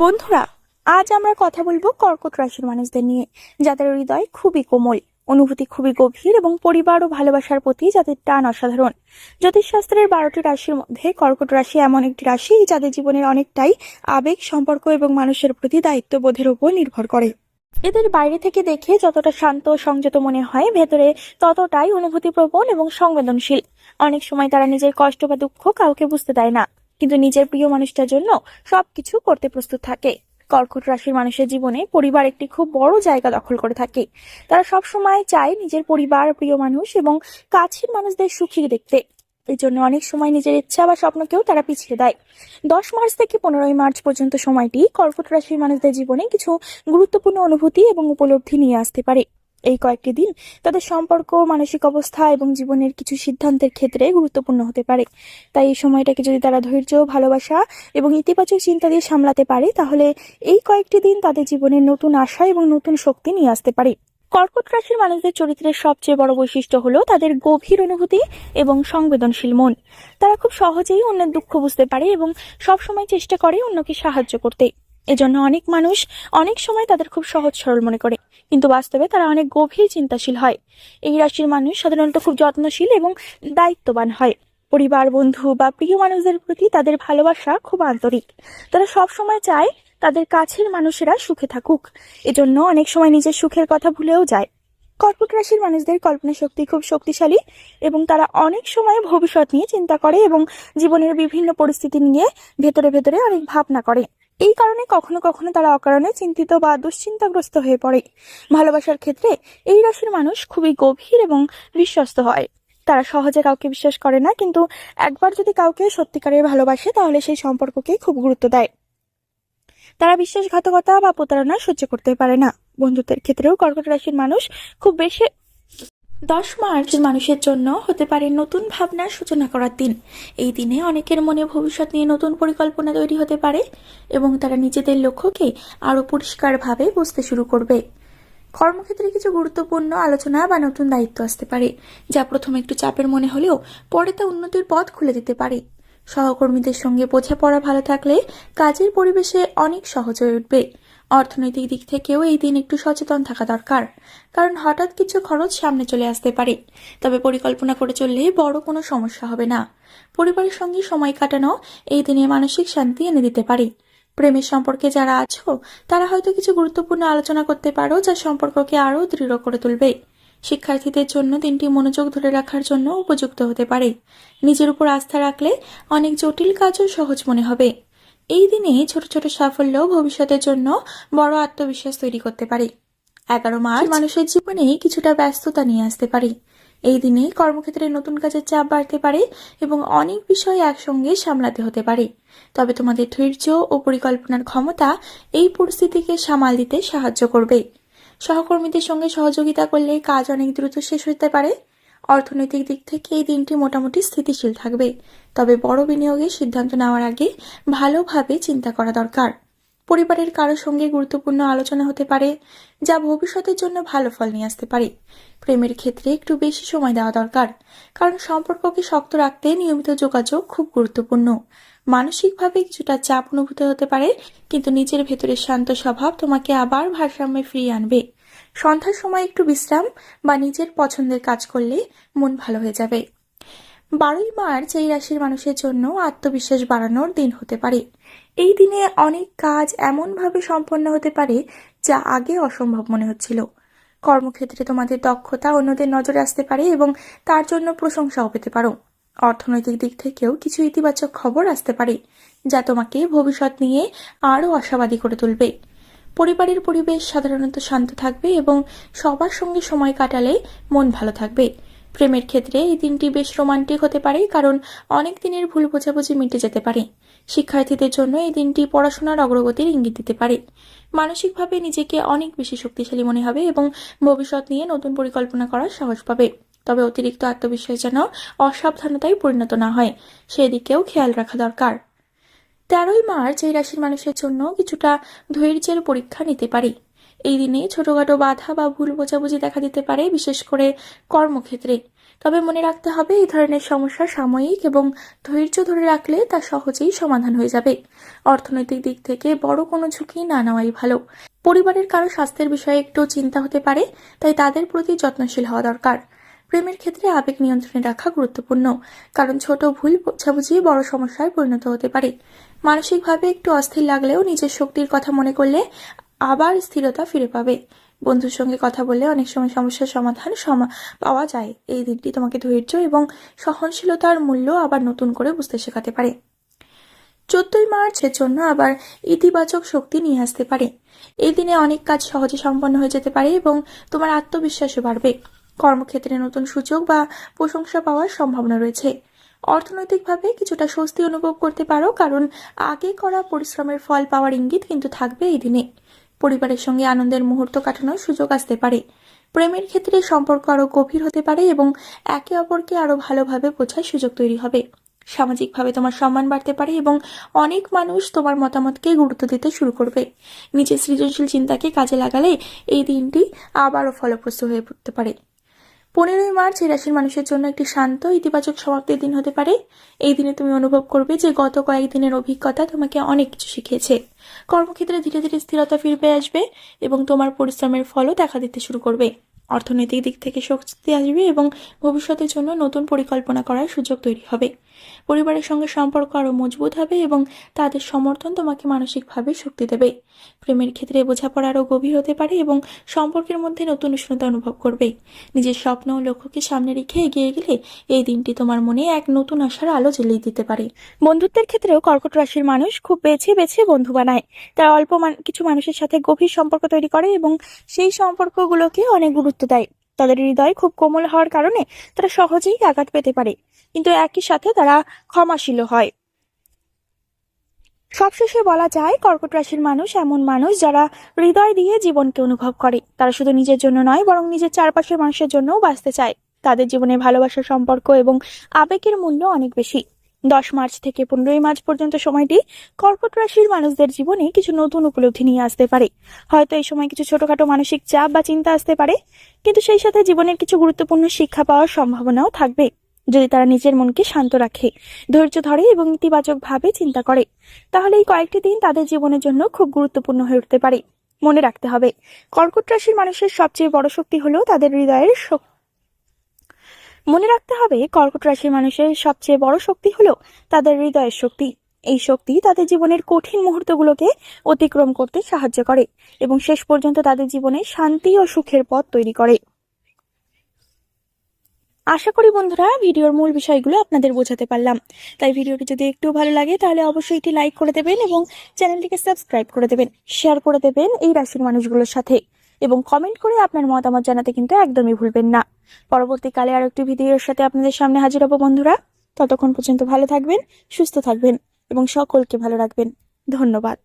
বন্ধুরা, আজ আমরা কথা বলবো কর্কট রাশির মানুষদের নিয়ে, যাদের হৃদয় খুবই কোমল, অনুভূতি খুবই গভীর এবং পরিবার ও ভালোবাসার প্রতি যাদের টান অসাধারণ। জ্যোতিষশাস্ত্রের 12টি রাশির মধ্যে কর্কট রাশি এমন একটি রাশি যাদের জীবনের অনেকটাই আবেগ, সম্পর্ক এবং মানুষের প্রতি দায়িত্ববোধের উপর নির্ভর করে। এদের বাইরে থেকে দেখে যতটা শান্ত ও সংযত মনে হয়, ভেতরে ততটাই অনুভূতিপ্রবণ এবং সংবেদনশীল। অনেক সময় তারা নিজের কষ্ট বা দুঃখ কাউকে বুঝতে দেয় না, কিন্তু নিজের প্রিয় মানুষটার জন্য সবকিছু করতে প্রস্তুত থাকে। কর্কট রাশির মানুষের জীবনে পরিবার একটি খুব বড় জায়গা দখল করে থাকে। তারা সব সময় চায় নিজের পরিবার, প্রিয় মানুষ এবং কাছের মানুষদের সুখী দেখতে। এই জন্য অনেক সময় নিজের ইচ্ছা বা স্বপ্নকেও তারা পিছিয়ে দেয়। 10 মার্চ থেকে 15ই মার্চ পর্যন্ত সময়টি কর্কট রাশির মানুষদের জীবনে কিছু গুরুত্বপূর্ণ অনুভূতি এবং উপলব্ধি নিয়ে আসতে পারে। এই কয়েকটি দিন তাদের সম্পর্ক, মানসিক অবস্থা এবং জীবনের কিছু সিদ্ধান্তের ক্ষেত্রে গুরুত্বপূর্ণ হতে পারে। তাই এই সময়টাকে যদি তারা ধৈর্য, ভালোবাসা এবং ইতিবাচক চিন্তা দিয়ে সামলাতে পারে, তাহলে এই কয়েকটি দিন তাদের জীবনে নতুন আশা এবং নতুন শক্তি নিয়ে আসতে পারে। কর্কট রাশির মানুষদের চরিত্রের সবচেয়ে বড় বৈশিষ্ট্য হলো তাদের গভীর অনুভূতি এবং সংবেদনশীল মন। তারা খুব সহজেই অন্যের দুঃখ বুঝতে পারে এবং সবসময় চেষ্টা করে অন্যকে সাহায্য করতে। এজন্য অনেক মানুষ অনেক সময় তাদের খুব সহজ সরল মনে করে, কিন্তু বাস্তবে তারা অনেক গভীর চিন্তাশীল হয়। এই রাশির মানুষ সাধারণত খুব যত্নশীল এবং দায়িত্ববান হয়। পরিবার, বন্ধু বা প্রিয় মানুষদের প্রতি তাদের ভালোবাসা খুব আন্তরিক। তারা সব সময় চায় তাদের কাছের মানুষেরা সুখে থাকুক। এজন্য অনেক সময় নিজের সুখের কথা ভুলেও যায়। কর্কট রাশির মানুষদের কল্পনা শক্তি খুব শক্তিশালী এবং তারা অনেক সময় ভবিষ্যৎ নিয়ে চিন্তা করে এবং জীবনের বিভিন্ন পরিস্থিতি নিয়ে ভেতরে ভেতরে অনেক ভাবনা করে। এই কারণে কখনো কখনো তারা অকারণে চিন্তিত বা দুশ্চিন্তাগ্রস্ত হয়ে পড়ে। ভালোবাসার ক্ষেত্রে এই রাশির মানুষ খুবই গভীর এবং বিশ্বস্ত হয়। তারা সহজে কাউকে বিশ্বাস করে না, কিন্তু একবার যদি কাউকে সত্যিকারের ভালোবাসে তাহলে সেই সম্পর্ককে খুব গুরুত্ব দেয়। তারা বিশ্বাসঘাতকতা বা প্রতারণা সহ্য করতে পারে না। বন্ধুত্বের ক্ষেত্রেও কর্কট রাশির মানুষ খুব বেশি 10 মার্চ মানুষের জন্য হতে পারে নতুন ভাবনার সূচনা করার দিন। এই দিনে অনেকের মনে ভবিষ্যৎ নিয়ে নতুন পরিকল্পনা তৈরি হতে পারে এবং তারা নিজেদের লক্ষ্যকে আরো পরিষ্কারভাবে বুঝতে শুরু করবে। কর্মক্ষেত্রে কিছু গুরুত্বপূর্ণ আলোচনা বা নতুন দায়িত্ব আসতে পারে, যা প্রথমে একটু চাপের মনে হলেও পরে তা উন্নতির পথ খুলে দিতে পারে। সহকর্মীদের সঙ্গে বোঝাপড়া ভালো থাকলে কাজের পরিবেশে অনেক সহজ হয়ে উঠবে। অর্থনৈতিক দিক থেকেও এই দিন একটু সচেতন থাকা দরকার, কারণ হঠাৎ কিছু খরচ সামনে চলে আসতে পারে। তবে পরিকল্পনা করে চললে বড় কোনো সমস্যা হবে না। পরিবারের সঙ্গে সময় কাটানো এই দিনে মানসিক শান্তি এনে দিতে পারে। প্রেমের সম্পর্কে যারা আছো, তারা হয়তো কিছু গুরুত্বপূর্ণ আলোচনা করতে পারো যা সম্পর্ককে আরো দৃঢ় করে তুলবে। শিক্ষার্থীদের জন্য দিনটি মনোযোগ ধরে রাখার জন্য উপযুক্ত হতে পারে। নিজের উপর আস্থা রাখলে অনেক জটিল কাজও সহজ মনে হবে। এই দিনে ছোট ছোট সাফল্য ভবিষ্যতের জন্য বড় আত্মবিশ্বাস তৈরি করতে পারে। 11 মার্চ মানুষের জীবনে কিছুটা ব্যস্ততা নিয়ে আসতে পারে। এই দিনে কর্মক্ষেত্রে নতুন কাজের চাপ বাড়তে পারে এবং অনেক বিষয় একসঙ্গে সামলাতে হতে পারে। তবে তোমাদের ধৈর্য ও পরিকল্পনার ক্ষমতা এই পরিস্থিতিকে সামাল দিতে সাহায্য করবে। সহকর্মীদের সঙ্গে সহযোগিতা করলে কাজ অনেক দ্রুত শেষ হতে পারে। অর্থনৈতিক দিক থেকে এই দিনটি মোটামুটি স্থিতিশীল থাকবে, তবে বড় বিনিয়োগের সিদ্ধান্ত নেওয়ার আগে ভালোভাবে চিন্তা করা দরকার। পরিবারের কারোর সঙ্গে গুরুত্বপূর্ণ আলোচনা হতে পারে, যা ভবিষ্যতের জন্য ভালো ফল নিয়ে আসতে পারে। প্রেমের ক্ষেত্রে একটু বেশি সময় দেওয়া দরকার, কারণ সম্পর্ককে শক্ত রাখতে নিয়মিত যোগাযোগ খুব গুরুত্বপূর্ণ। মানসিকভাবে কিছুটা চাপ অনুভূত হতে পারে, কিন্তু নিজের ভেতরের শান্ত স্বভাব তোমাকে আবার ভারসাম্যে ফিরিয়ে আনবে। সন্ধ্যার সময় একটু বিশ্রাম বা নিজের পছন্দের কাজ করলে মন ভালো হয়ে যাবে। 12ই মার্চ এই রাশির মানুষের জন্য আত্মবিশ্বাস বাড়ানোর দিন হতে পারে। এই দিনে অনেক কাজ এমনভাবে সম্পন্ন হতে পারে যা আগে অসম্ভব মনে হচ্ছিল। কর্মক্ষেত্রে তোমাদের দক্ষতা অন্যদের নজরে আসতে পারে এবং তার জন্য প্রশংসাও পেতে পারো। অর্থনৈতিক দিক থেকেও কিছু ইতিবাচক খবর আসতে পারে, যা তোমাকে ভবিষ্যৎ নিয়ে আরও আশাবাদী করে তুলবে। পরিবারের পরিবেশ সাধারণত শান্ত থাকবে এবং সবার সঙ্গে সময় কাটালে মন ভালো থাকবে। প্রেমের ক্ষেত্রে এই দিনটি বেশ রোমান্টিক হতে পারে, কারণ অনেক দিনের ভুল বোঝাবুঝি মিটে যেতে পারে। শিক্ষার্থীদের জন্য এই দিনটি পড়াশোনার অগ্রগতির ইঙ্গিত দিতে পারে। মানসিকভাবে নিজেকে অনেক বেশি শক্তিশালী মনে হবে এবং ভবিষ্যৎ নিয়ে নতুন পরিকল্পনা করার সাহস পাবে। তবে অতিরিক্ত আত্মবিশ্বাস যেন অসাবধানতায় পরিণত না হয়, সেদিকেও খেয়াল রাখা দরকার। 13ই মার্চ এই রাশির মানুষের জন্য কিছুটা ধৈর্যের পরীক্ষা নিতে পারে। এই দিনে ছোটখাটো বাধা বা ভুল বোঝাবুঝি দেখা দিতে পারে, বিশেষ করে কর্মক্ষেত্রে। তবে মনে রাখতে হবে এই ধরনের সমস্যা সাময়িক এবং ধৈর্য ধরে রাখলে তা সহজেই সমাধান হয়ে যাবে। অর্থনৈতিক দিক থেকে বড় কোনো ঝুঁকি না নেওয়াই ভালো। পরিবারের কারো স্বাস্থ্যের বিষয়ে একটু চিন্তা হতে পারে, তাই তাদের প্রতি যত্নশীল হওয়া দরকার। প্রেমের ক্ষেত্রে আবেগ নিয়ন্ত্রণে রাখা গুরুত্বপূর্ণ, কারণ ছোট ভুল বোঝাবুঝি বড় সমস্যায় পরিণত হতে পারে। মানসিকভাবে একটু অস্থির লাগলেও নিজের শক্তির কথা মনে করলে আবার স্থিরতা ফিরে পাবে। বন্ধুর সঙ্গে কথা বললে অনেক সময় সমস্যার সমাধান পাওয়া যায়। এই দিনটি তোমাকে ধৈর্য এবং সহনশীলতার মূল্য আবার নতুন করে বুঝতে শেখাতে পারে। 14ই মার্চের জন্য আবার ইতিবাচক শক্তি নিয়ে আসতে পারে। এই দিনে অনেক কাজ সহজে সম্পন্ন হয়ে যেতে পারে এবং তোমার আত্মবিশ্বাসও বাড়বে। কর্মক্ষেত্রে নতুন সুযোগ বা প্রশংসা পাওয়ার সম্ভাবনা রয়েছে। অর্থনৈতিকভাবে কিছুটা স্বস্তি অনুভব করতে পারো, কারণ আগে করা পরিশ্রমের ফল পাওয়ার ইঙ্গিত কিন্তু থাকবে এই দিনে। পরিবারের সঙ্গে আনন্দের মুহূর্ত কাটানোর সুযোগ আসতে পারে। প্রেমের ক্ষেত্রে সম্পর্ক আরো গভীর হতে পারে এবং একে অপরকে আরো ভালোভাবে বোঝার সুযোগ তৈরি হবে। সামাজিকভাবে তোমার সম্মান বাড়তে পারে এবং অনেক মানুষ তোমার মতামতকে গুরুত্ব দিতে শুরু করবে। নিজের সৃজনশীল চিন্তাকে কাজে লাগালে এই দিনটি আবারও ফলপ্রসূ হয়ে পড়তে পারে। 15ই মার্চ এই রাশির মানুষের জন্য একটি শান্ত ইতিবাচক সমাপ্তির দিন হতে পারে। এই দিনে তুমি অনুভব করবে যে গত কয়েকদিনের অভিজ্ঞতা তোমাকে অনেক কিছু শিখিয়েছে। কর্মক্ষেত্রে ধীরে ধীরে স্থিরতা ফিরে আসবে এবং তোমার পরিশ্রমের ফলও দেখা দিতে শুরু করবে। অর্থনৈতিক দিক থেকে শক্তি আসবে এবং ভবিষ্যতের জন্য নতুন পরিকল্পনা করার সুযোগ তৈরি হবে। পরিবারের সঙ্গে সম্পর্ক আরো মজবুত হবে এবং তাদের সমর্থন তোমাকে মানসিকভাবে শক্তি দেবে। প্রেমের ক্ষেত্রে বোঝাপড়া আরো গভীর হতে পারে এবং সম্পর্কের মধ্যে নতুন উষ্ণতা অনুভব করবে। নিজের স্বপ্ন ও লক্ষ্যকে সামনে রেখে এগিয়ে গেলে এই দিনটি তোমার মনে এক নতুন আশার আলো জ্বালিয়ে দিতে পারে। বন্ধুত্বের ক্ষেত্রেও কর্কট রাশির মানুষ খুব বেছে বেছে বন্ধু বানায়। তারা অল্প কিছু মানুষের সাথে গভীর সম্পর্ক তৈরি করে এবং সেই সম্পর্কগুলোকে অনেক গুরুত্ব দেয়। তাদের হৃদয় খুব কোমল হওয়ার কারণে তারা সহজেই আঘাত পেতে পারে, কিন্তু একই সাথে তারা ক্ষমাশীল হয়। সবশেষে বলা যায়, কর্কট রাশির মানুষ এমন মানুষ যারা হৃদয় দিয়ে জীবনকে অনুভব করে। তারা শুধু নিজের জন্য নয়, বরং নিজের চারপাশের মানুষের জন্যও বাঁচতে চায়। তাদের জীবনে ভালোবাসার সম্পর্ক এবং আবেগের মূল্য অনেক বেশি। 10 মার্চ থেকে 15ই মার্চ পর্যন্ত সময়টি কর্কট রাশির মানুষদের জীবনে কিছু নতুন উপলব্ধি নিয়ে আসতে পারে। হয়তো এই সময় কিছু ছোটখাটো মানসিক চাপ বা চিন্তা আসতে পারে, কিন্তু সেই সাথে জীবনের কিছু গুরুত্বপূর্ণ শিক্ষা পাওয়ার সম্ভাবনাও থাকবে। যদি তারা নিজের মনকে শান্ত রাখে, ধৈর্য ধরে এবং ইতিবাচক ভাবে চিন্তা করে, তাহলে এই কয়েকটি দিন তাদের জীবনের জন্য খুব গুরুত্বপূর্ণ হয়ে উঠতে পারে। মনে রাখতে হবে, কর্কট রাশির মানুষের সবচেয়ে বড় শক্তি হলো তাদের হৃদয়ের শক্তি। এই শক্তি তাদের জীবনের কঠিন মুহূর্তগুলোকে অতিক্রম করতে সাহায্য করে এবং শেষ পর্যন্ত তাদের জীবনে শান্তি ও সুখের পথ তৈরি করে। আশা করি বন্ধুরা, ভিডিওর মূল বিষয়গুলো আপনাদের বোঝাতে পারলাম। তাই ভিডিওটি যদি একটু ভালো লাগে তাহলে অবশ্যই এটি লাইক করে দেবেন এবং চ্যানেলটিকে সাবস্ক্রাইব করে দেবেন, শেয়ার করে দেবেন এই রাশির মানুষগুলোর সাথে এবং কমেন্ট করে আপনার মতামত জানাতে কিন্তু একদমই ভুলবেন না। পরবর্তীকালে আর একটি ভিডিওর সাথে আপনাদের সামনে হাজির হব বন্ধুরা। ততক্ষণ পর্যন্ত ভালো থাকবেন, সুস্থ থাকবেন এবং সকলকে ভালো রাখবেন। ধন্যবাদ।